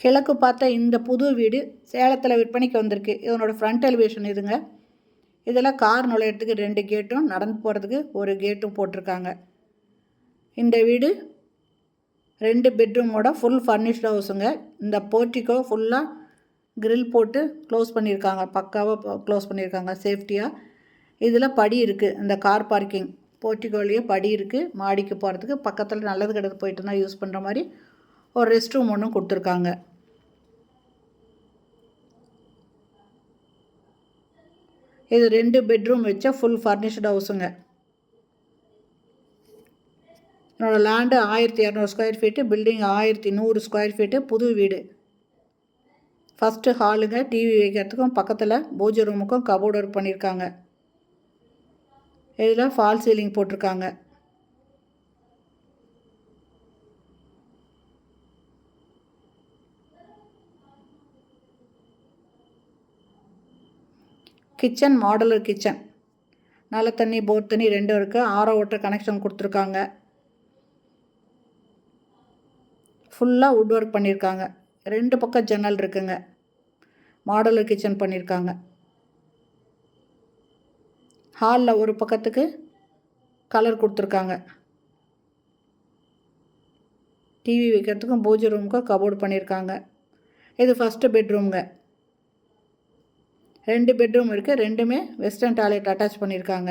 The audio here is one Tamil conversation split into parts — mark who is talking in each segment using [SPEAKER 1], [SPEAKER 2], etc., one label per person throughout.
[SPEAKER 1] கிழக்கு பார்த்த இந்த புது வீடு சேலத்தில் விற்பனைக்கு வந்திருக்கு. இதனோட ஃப்ரண்ட் எலிவேஷன் இதுங்க. இதில் கார் நுழையிறதுக்கு 2 கேட்டும் நடந்து போகிறதுக்கு ஒரு கேட்டும் போட்டிருக்காங்க. இந்த வீடு 2 பெட்ரூமோட ஃபுல் ஃபர்னிஷ்டு ஹவுஸுங்க. இந்த போர்ட்டிக்கோ ஃபுல்லாக கிரில் போட்டு க்ளோஸ் பண்ணியிருக்காங்க. பக்காவாக க்ளோஸ் பண்ணியிருக்காங்க சேஃப்டியாக. இதில் படி இருக்குது. இந்த கார் பார்க்கிங் போர்ட்டிக்கோலேயே படி இருக்குது. மாடிக்கு போகிறதுக்கு பக்கத்தில் நல்லது கெட்டது போயிட்டுனா யூஸ் பண்ணுற மாதிரி ஒரு ரெஸ்ட் ரூம் ஒன்றும் கொடுத்துருக்காங்க. இது 2 பெட்ரூம் வச்ச ஃபுல் ஃபர்னிஷ்டு ஹவுஸுங்க. என்னோடய land 1200 square feet, building 1100 square feet, புது வீடு. ஃபஸ்ட்டு ஹாலுங்க. டிவி வைக்கிறதுக்கும் பக்கத்தில் பூஜை ரூமுக்கும் கபோர்டு ஒர்க் பண்ணியிருக்காங்க. இதில் ஃபால் சீலிங் போட்டிருக்காங்க. Kitchen modular kitchen. நல்ல தண்ணி போர் தண்ணி 2 இருக்குது. ஆரோ வாட்டர் கனெக்ஷன் கொடுத்துருக்காங்க. ஃபுல்லாக வுட் ஒர்க் பண்ணியிருக்காங்க. 2 பக்கம் ஜன்னல் இருக்குங்க. மாடுலர் கிச்சன் பண்ணியிருக்காங்க. ஹாலில் ஒரு பக்கத்துக்கு கலர் கொடுத்துருக்காங்க. டிவி வைக்கிறதுக்கும் பூஜை ரூமுக்கும் கபோர்டு பண்ணியிருக்காங்க. இது ஃபஸ்ட்டு பெட்ரூம்ங்க. 2 பெட்ரூம் இருக்குது. 2மே வெஸ்டர்ன் டாய்லெட் அட்டாச் பண்ணியிருக்காங்க.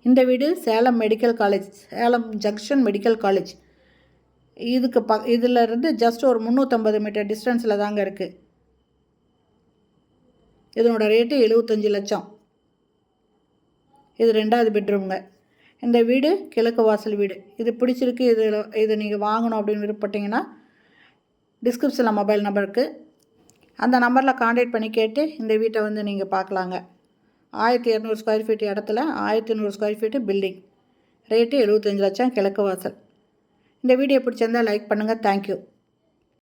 [SPEAKER 1] இந்த வீடு Salem medical college, Salem junction medical college இதுக்கு இதில் இருந்து ஜஸ்ட் ஒரு 350 மீட்டர் டிஸ்டன்ஸில் தாங்க இருக்குது. இதனோட ரேட்டு 75 லட்சம். இது 2வது பெட்ரூம்ங்க. இந்த வீடு கிழக்கு வாசல் வீடு. இது பிடிச்சிருக்கு, இதை நீங்கள் வாங்கணும் அப்படின்னு விருப்பப்பட்டீங்கன்னா டிஸ்கிரிப்ஷனில் மொபைல் நம்பர் இருக்குது. அந்த நம்பரில் கான்டாக்ட் பண்ணி கேட்டு இந்த வீட்டை வந்து நீங்கள் பார்க்கலாங்க. 1200 ஸ்கொயர் ஃபீட் இடத்துல 1100 ஸ்கொயர் ஃபீட்டு பில்டிங். ரேட்டு 75 லட்சம், கிழக்கு வாசல். இந்த வீடியோ பிடிச்சிருந்தால் லைக் பண்ணுங்கள். தேங்க்யூ.